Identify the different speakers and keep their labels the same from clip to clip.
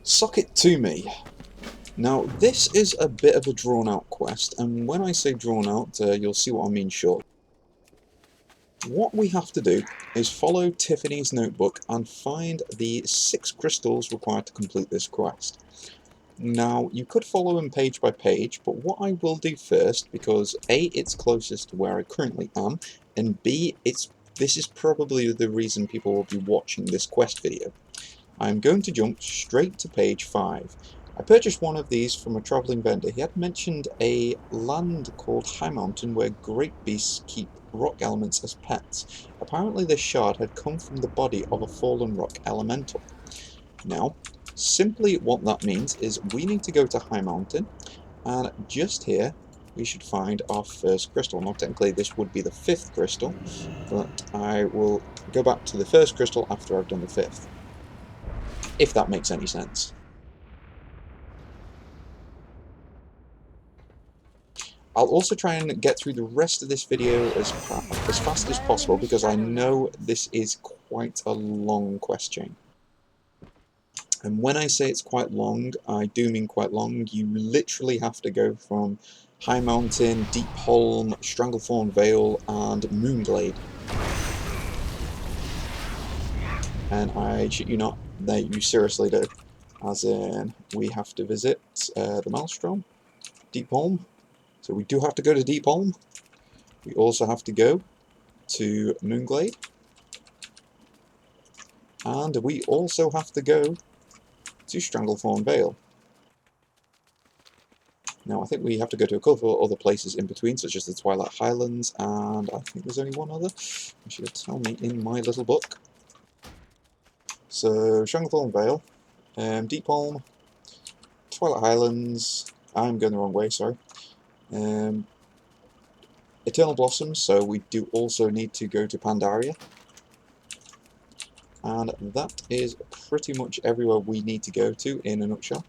Speaker 1: Suck it to me. Now, this is a bit of a drawn-out quest, and when I say drawn-out, you'll see what I mean shortly. What we have to do is follow Tiffany's notebook and find the 6 crystals required to complete this quest. Now, you could follow them page by page, but what I will do first, because A, it's closest to where I currently am, and B, this is probably the reason people will be watching this quest video. I'm going to jump straight to page 5. I purchased one of these from a travelling vendor. He had mentioned a land called Highmountain where great beasts keep rock elements as pets. Apparently this shard had come from the body of a fallen rock elemental. Now, simply what that means is we need to go to Highmountain, and just here we should find our first crystal. Now technically this would be the 5th crystal, but I will go back to the first crystal after I've done the 5th. If that makes any sense. I'll also try and get through the rest of this video as fast as possible, because I know this is quite a long quest chain. And when I say it's quite long, I do mean quite long. You literally have to go from Highmountain, Deepholm, Stranglethorn Veil, and Moonglade. And I shit you not, that you seriously do. As in, we have to visit the Maelstrom, Deepholm. So we do have to go to Deepholm. We also have to go to Moonglade. And we also have to go to Stranglethorn Veil. Now I think we have to go to a couple of other places in between, such as the Twilight Highlands, and I think there's only one other. I should tell me in my little book. So Stranglethorn Veil, Deepholm, Twilight Highlands, I'm going the wrong way, sorry. Eternal Blossoms, so we do also need to go to Pandaria. And that is pretty much everywhere we need to go to in a nutshell.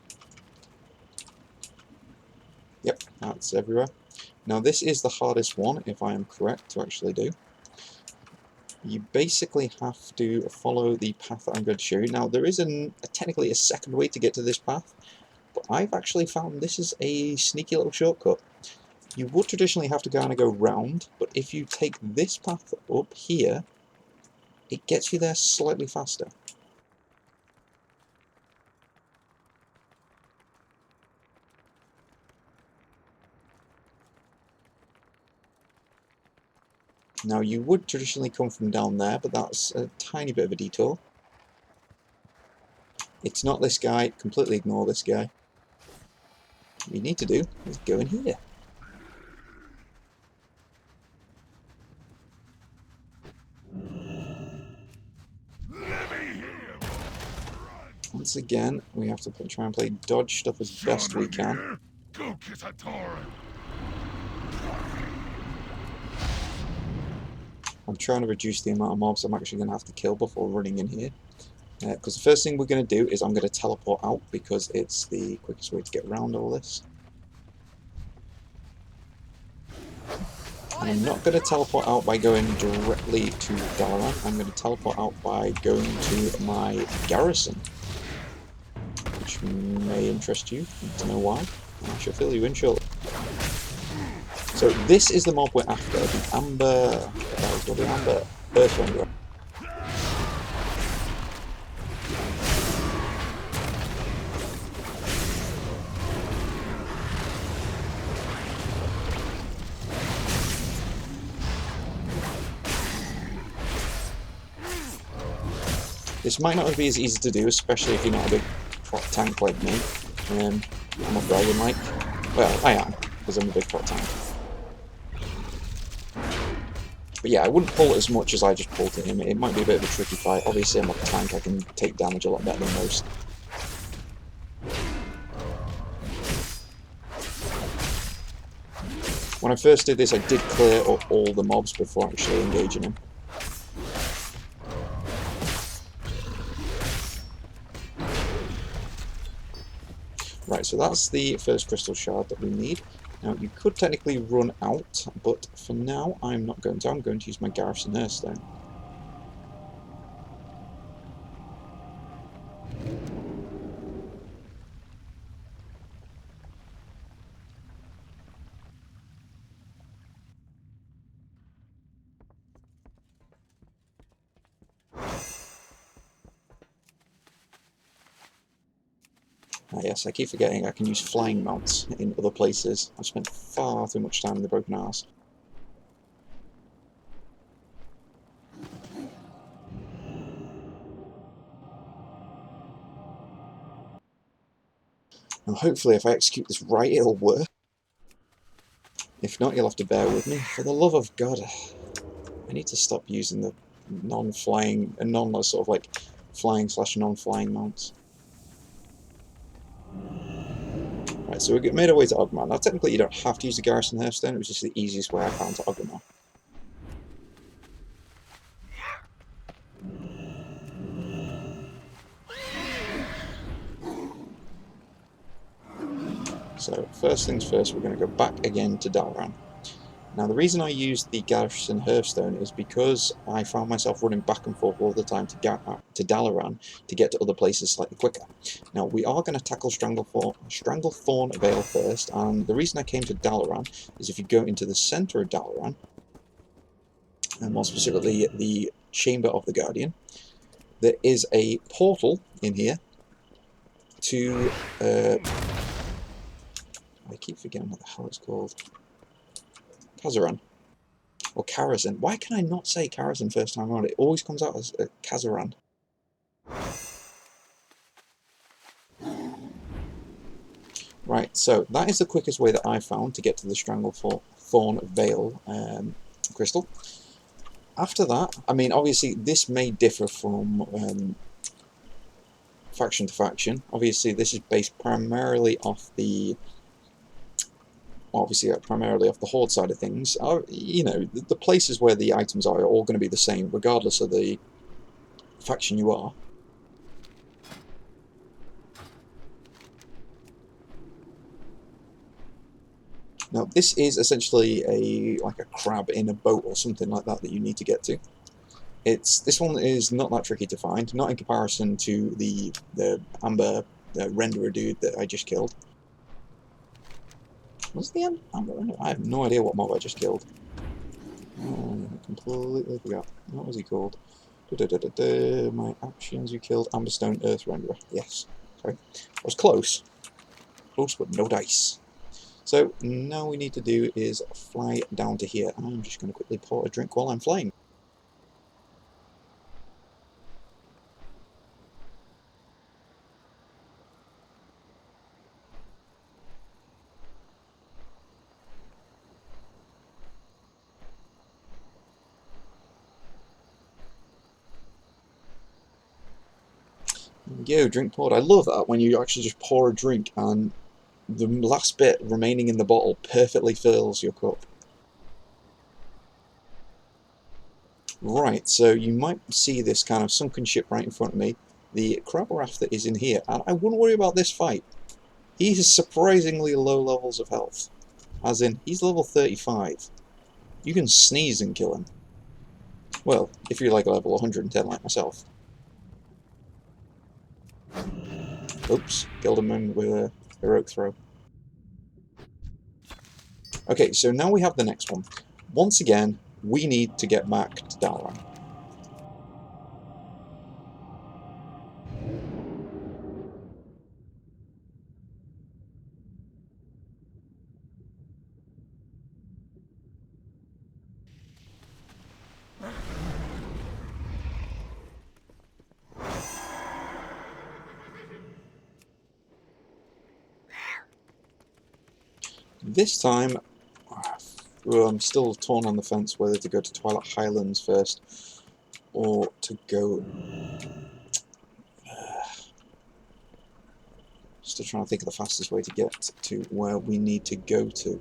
Speaker 1: Yep, that's everywhere. Now this is the hardest one, if I am correct, to actually do. You basically have to follow the path that I'm going to show you. Now there is technically a second way to get to this path, but I've actually found this is a sneaky little shortcut. You would traditionally have to kind of go round, but if you take this path up here, it gets you there slightly faster. Now you would traditionally come from down there, but that's a tiny bit of a detour. It's not this guy, completely ignore this guy. What you need to do is go in here. Once again, we have to try and play dodge stuff as best we can. I'm trying to reduce the amount of mobs I'm actually going to have to kill before running in here. Because the first thing we're going to do is I'm going to teleport out, because it's the quickest way to get around all this. And I'm not going to teleport out by going directly to Dalaran. I'm going to teleport out by going to my garrison, which may interest you. I don't know why. I shall fill you in shortly. So this is the mob we're after, the Amber Earthwinger. This might not be as easy to do, especially if you're not a big prot tank like me. I'm not bragging like. Well, I am, because I'm a big prot tank. But yeah, I wouldn't pull it as much as I just pulled to him. It might be a bit of a tricky fight. Obviously, I'm a tank, I can take damage a lot better than most. When I first did this, I did clear up all the mobs before actually engaging him. Right, so that's the first crystal shard that we need. Now, you could technically run out, but for now, I'm not going to. I'm going to use my Garrison Hearthstone. Ah, yes, I keep forgetting I can use flying mounts in other places. I've spent far too much time in the Broken Arse. And hopefully if I execute this right, it'll work. If not, you'll have to bear with me. For the love of God, I need to stop using the non-flying, sort of like flying/non-flying mounts. Right, so we made our way to Ogmar. Now technically you don't have to use the Garrison Hearthstone, it was just the easiest way I found to Ogmar. So first things first, we're going to go back again to Dalaran. Now the reason I used the Garrison Hearthstone is because I found myself running back and forth all the time to Dalaran to get to other places slightly quicker. Now we are going to tackle Stranglethorn Veil first, and the reason I came to Dalaran is if you go into the centre of Dalaran, and more specifically the Chamber of the Guardian, there is a portal in here to I keep forgetting what the hell it's called. Kazaran. Or Karazhan. Why can I not say Karazhan first time around? It always comes out as Kazaran. Right, so that is the quickest way that I found to get to the Stranglethorn Veil crystal. After that, I mean, obviously this may differ from faction to faction. Obviously this is based primarily off the Horde side of things. You know, the places where the items are all going to be the same, regardless of the faction you are. Now, this is essentially like a crab in a boat or something like that you need to get to. This one is not that tricky to find, not in comparison to the Amber renderer dude that I just killed. Was it the Amber renderer? I have no idea what mob I just killed. Oh, I completely forgot. What was he called? My actions, you killed Amberstone Earth Renderer. Yes. Sorry. I was close. Close, but no dice. So now we need to do is fly down to here. I'm just going to quickly pour a drink while I'm flying. There we go, drink poured. I love that when you actually just pour a drink and the last bit remaining in the bottle perfectly fills your cup. Right, so you might see this kind of sunken ship right in front of me. The crab rafter is in here, and I wouldn't worry about this fight. He has surprisingly low levels of health. As in, he's level 35. You can sneeze and kill him. Well, if you're like level 110 like myself. Oops, killed him with a heroic throw. Okay, so now we have the next one. Once again, we need to get back to Dalaran. This time, well, I'm still torn on the fence whether to go to Twilight Highlands first or to go... Still trying to think of the fastest way to get to where we need to go to.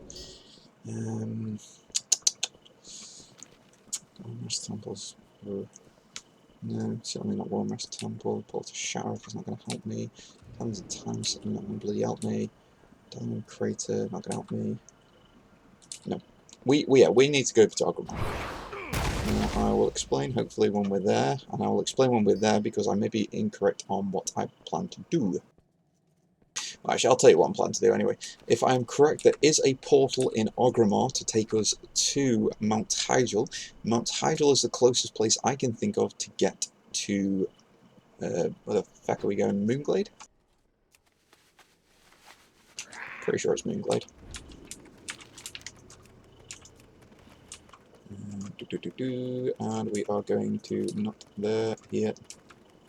Speaker 1: Warmrest Temples. No, certainly not Warmrest Temple. Portal Sheriff is not going to help me. Tons of Times not going to bloody help me. Diamond Crater not going to help me. No. We need to go to Dalaran. I will explain hopefully when we're there, and I will explain when we're there because I may be incorrect on what I plan to do. Well, actually, I'll tell you what I'm planning to do anyway. If I am correct, there is a portal in Orgrimmar to take us to Mount Hyjal. Mount Hyjal is the closest place I can think of to get to... where the fuck are we going? Moonglade? Pretty sure it's Moonglade. And we are going to, not there, here.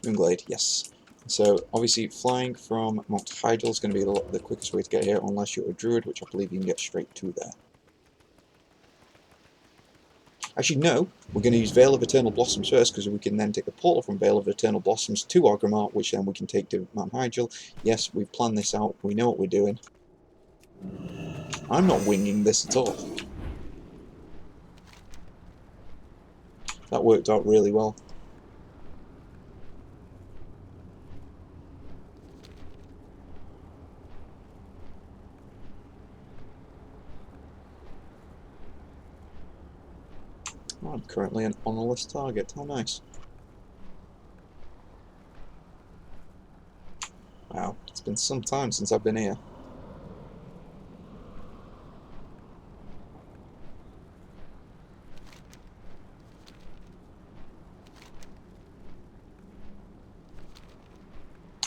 Speaker 1: Moonglade, yes. So, obviously, flying from Mount Hyjal is going to be the quickest way to get here, unless you're a druid, which I believe you can get straight to there. Actually, no, we're going to use Veil of Eternal Blossoms first, because we can then take the portal from Veil of Eternal Blossoms to Orgrimmar, which then we can take to Mount Hyjal. Yes, we've planned this out, we know what we're doing. I'm not winging this at all. That worked out really well. I'm currently an honourless target, how nice. Wow, it's been some time since I've been here.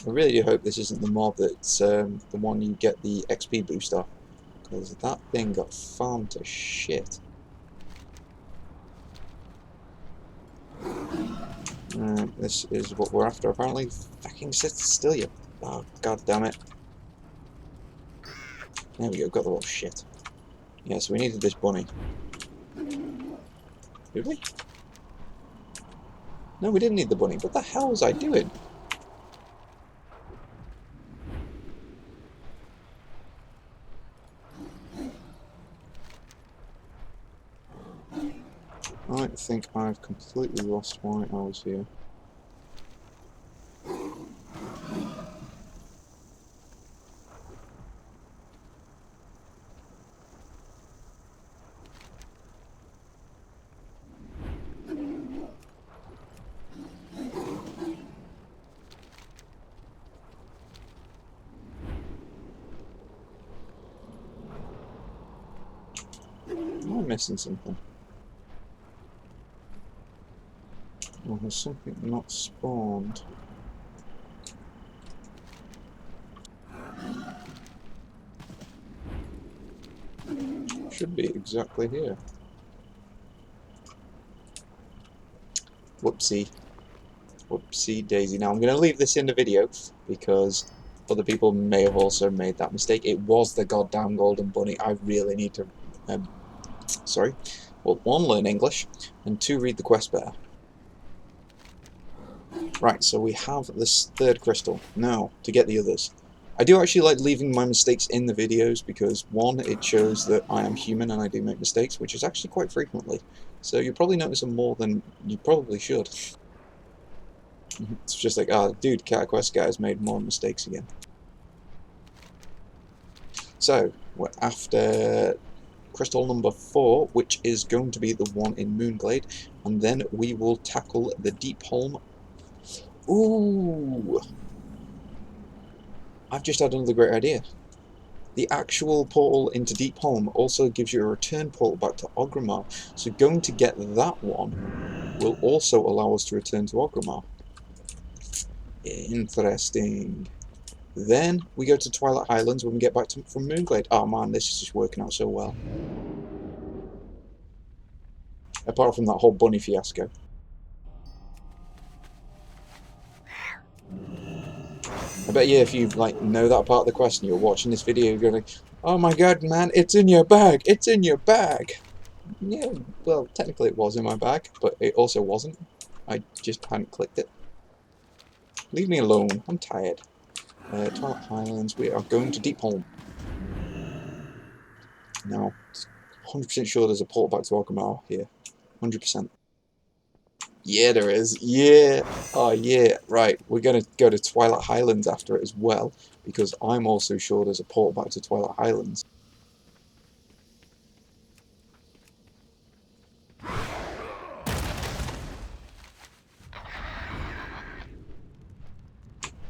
Speaker 1: I really do hope this isn't the mob that's the one you get the XP boost off, because that thing got farmed to shit. This is what we're after, apparently. Fucking sit still, you. Oh, god damn it. There we go, got the little shit. Yeah, so we needed this bunny. Did we? No, we didn't need the bunny. What the hell was I doing? I think I've completely lost why I was here. Am I missing something? Oh, there's something not spawned. Should be exactly here. Whoopsie. Whoopsie daisy. Now I'm going to leave this in the video because other people may have also made that mistake. It was the goddamn golden bunny. I really need to, well, 1, learn English, and 2, read the quest better. Right, so we have this 3rd crystal. Now, to get the others. I do actually like leaving my mistakes in the videos because, 1, it shows that I am human and I do make mistakes, which is actually quite frequently. So you'll probably notice them more than you probably should. It's just like, oh, dude, Cat Quest guy's made more mistakes again. So, we're after crystal number 4, which is going to be the one in Moonglade, and then we will tackle the Deepholm. Ooh! I've just had another great idea. The actual portal into Deepholm also gives you a return portal back to Orgrimmar, so going to get that one will also allow us to return to Orgrimmar. Interesting. Then we go to Twilight Highlands when we get back from Moonglade. Oh man, this is just working out so well. Apart from that whole bunny fiasco. I bet you if you know that part of the quest and you're watching this video, you're going to, oh my god, man, it's in your bag, it's in your bag. Yeah, well, technically it was in my bag, but it also wasn't. I just hadn't clicked it. Leave me alone, I'm tired. Twilight Highlands, we are going to Deepholm. Now, 100% sure there's a portal back to Orgrimmar here. 100%. Yeah, there is. Yeah. Oh, yeah. Right. We're going to go to Twilight Highlands after it as well, because I'm also sure there's a portal back to Twilight Highlands.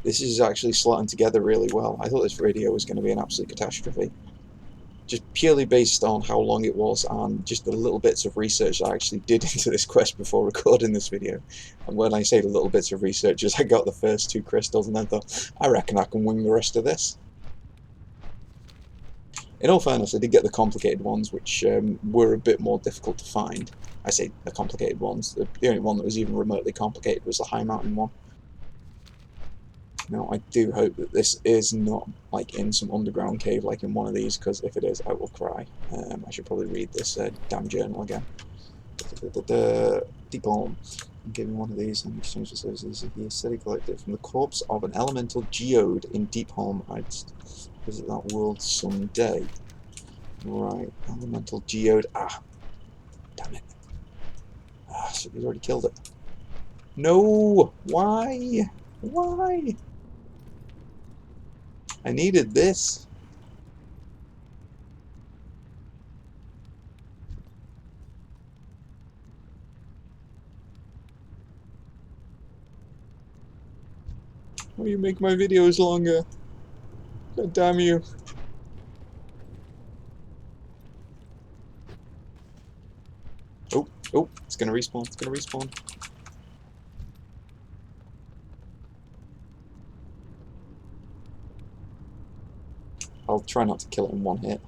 Speaker 1: This is actually slotting together really well. I thought this video was going to be an absolute catastrophe. Just purely based on how long it was and just the little bits of research I actually did into this quest before recording this video. And when I say the little bits of research, is I got the first 2 crystals and then thought, I reckon I can wing the rest of this. In all fairness, I did get the complicated ones, which were a bit more difficult to find. I say the complicated ones. The only one that was even remotely complicated was the Highmountain one. Now, I do hope that this is not like in some underground cave like in one of these, because if it is, I will cry. I should probably read this damn journal again. Deepholm. I'm giving one of these in exchange for services. He said he collected from the corpse of an elemental geode in Deepholm. I'd visit that world someday. Right, elemental geode. Ah, damn it. Ah, so he's already killed it. No! Why? Why? I needed this. Why you make my videos longer? God damn you. Oh, oh, it's gonna respawn, it's gonna respawn. I'll try not to kill it in one hit.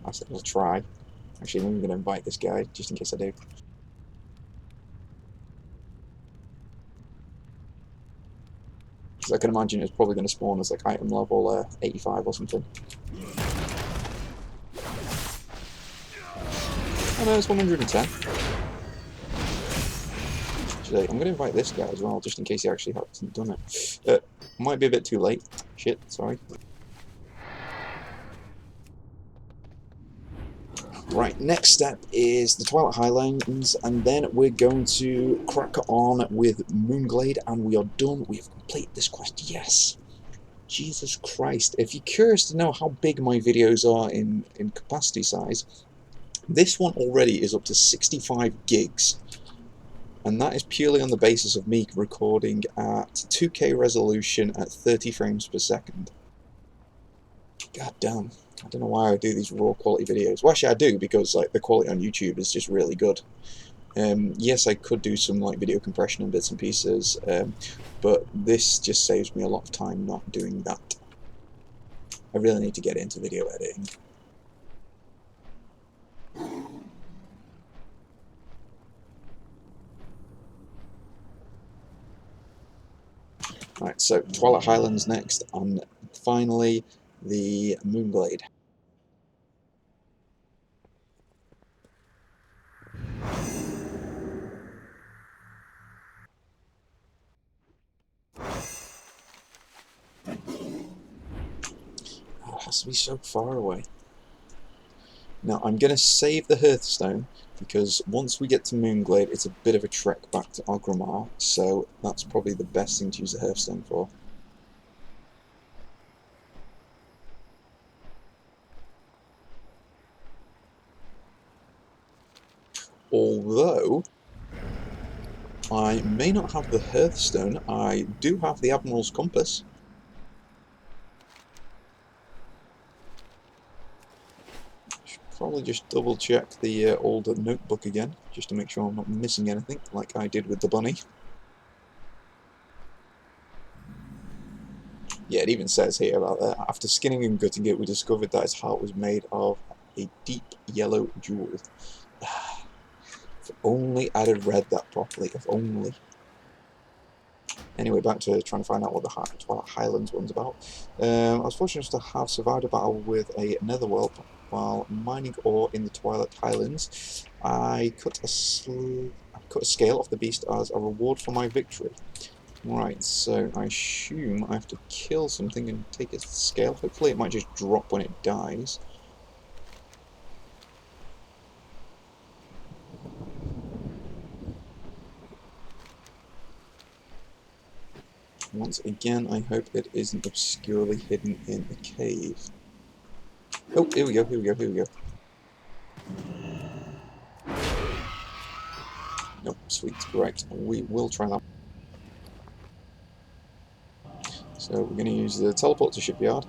Speaker 1: I said I'll try. Actually, I'm gonna invite this guy, just in case I do. Because I can imagine it's probably gonna spawn as like item level 85 or something. Oh no, it's 110. Actually, I'm going to invite this guy as well, just in case he actually hasn't done it. Might be a bit too late. Shit, sorry. Right, next step is the Twilight Highlands, and then we're going to crack on with Moonglade, and we are done. We have completed this quest, yes. Jesus Christ. If you're curious to know how big my videos are in capacity size, this one already is up to 65 gigs. And that is purely on the basis of me recording at 2K resolution at 30 frames per second. God damn. I don't know why I do these raw quality videos. Well, actually I do, because like the quality on YouTube is just really good. Yes, I could do some like video compression and bits and pieces, but this just saves me a lot of time not doing that. I really need to get into video editing. Right, so Twilight Highlands next, and finally the Moonglade. Oh, it has to be so far away. Now I'm going to save the Hearthstone, because once we get to Moonglade it's a bit of a trek back to Orgrimmar, so that's probably the best thing to use the Hearthstone for. Although I may not have the Hearthstone, I do have the Admiral's Compass. Should probably just double check the old notebook again, just to make sure I'm not missing anything, like I did with the bunny. Yeah, it even says here about that. After skinning and gutting it, we discovered that its heart was made of a deep yellow jewel. If only I'd have read that properly, if only. Anyway, back to trying to find out what the Twilight Highlands one's about. I was fortunate to have survived a battle with a netherworld while mining ore in the Twilight Highlands. I cut a scale off the beast as a reward for my victory. Right, so I assume I have to kill something and take its scale. Hopefully it might just drop when it dies. Once again, I hope it isn't obscurely hidden in a cave. Oh, here we go, here we go, here we go. Nope, sweet, right, we will try that. So we're going to use the teleport to shipyard.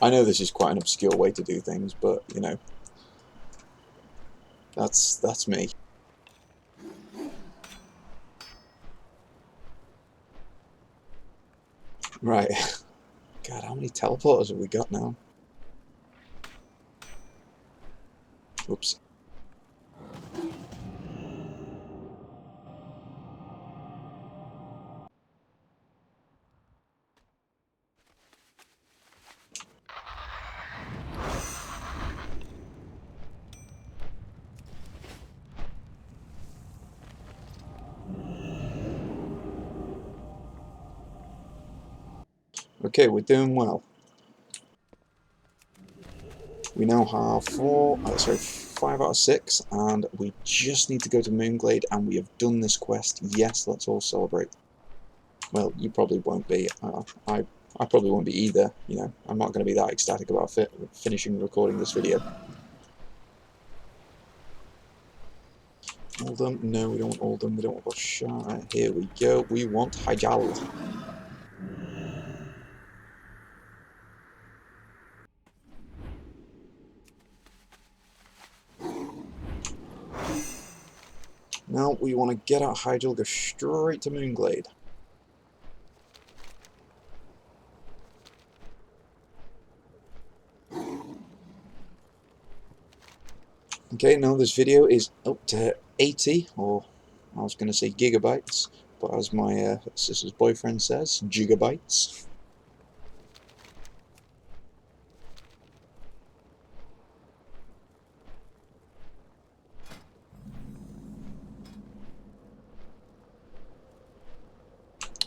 Speaker 1: I know this is quite an obscure way to do things, but, you know. That's me. Right. God, how many teleporters have we got now? Oops. Okay, we're doing well. We now have 5 out of 6, and we just need to go to Moonglade, and we have done this quest. Yes, let's all celebrate. Well, you probably won't be. I probably won't be either. You know, I'm not going to be that ecstatic about finishing recording this video. Oldham? No, we don't want Oldham. We don't want Boshire. Here we go. We want Hyjal. Now we want to get out of Hyjal, go straight to Moonglade. Okay, now this video is up to 80, or I was going to say gigabytes, but as my sister's boyfriend says, gigabytes.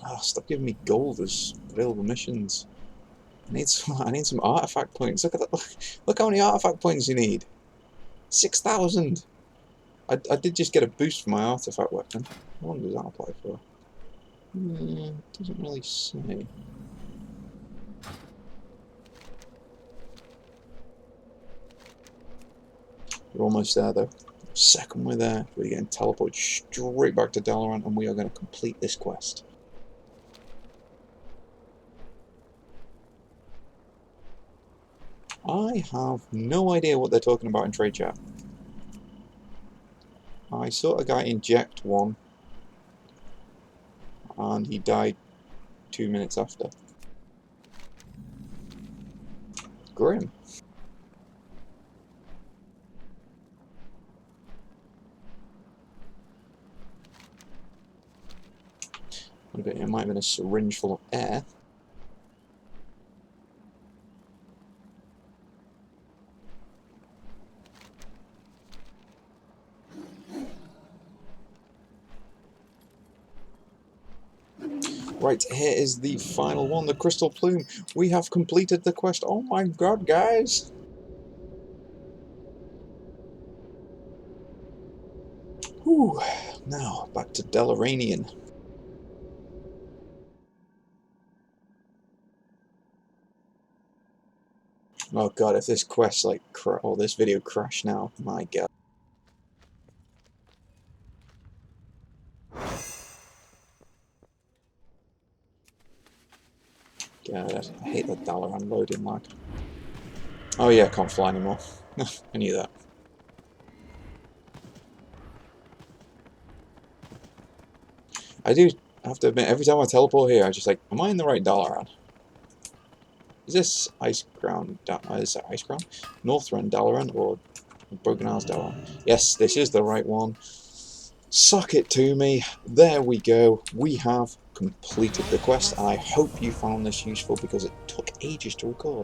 Speaker 1: Ah, stop giving me gold as available missions. I need some artifact points. Look at that! Look how many artifact points you need. 6,000. I did just get a boost for my artifact weapon. What one does that apply for? Doesn't really say. We're almost there though. Second we're there, we're getting teleported straight back to Dalaran, and we are going to complete this quest. I have no idea what they're talking about in trade chat. I saw a guy inject one, and he died 2 minutes after. Grim. It might have been a syringe full of air. Right, here is the final one, the Crystal Plume. We have completed the quest. Oh my god, guys! Whew. Now, back to Delaranian. Oh god, if this quest, like, or this video crashed now, my god. God, I hate that Dalaran loading lag. Oh yeah, I can't fly anymore. I knew that. I do have to admit, every time I teleport here, I just like, am I in the right Dalaran? Is this Ice Ground? Is that Ice Ground? Northrend Dalaran or Broken Isles Dalaran? Yes, this is the right one. Suck it to me. There we go. We have completed the quest, and I hope you found this useful because it took ages to record.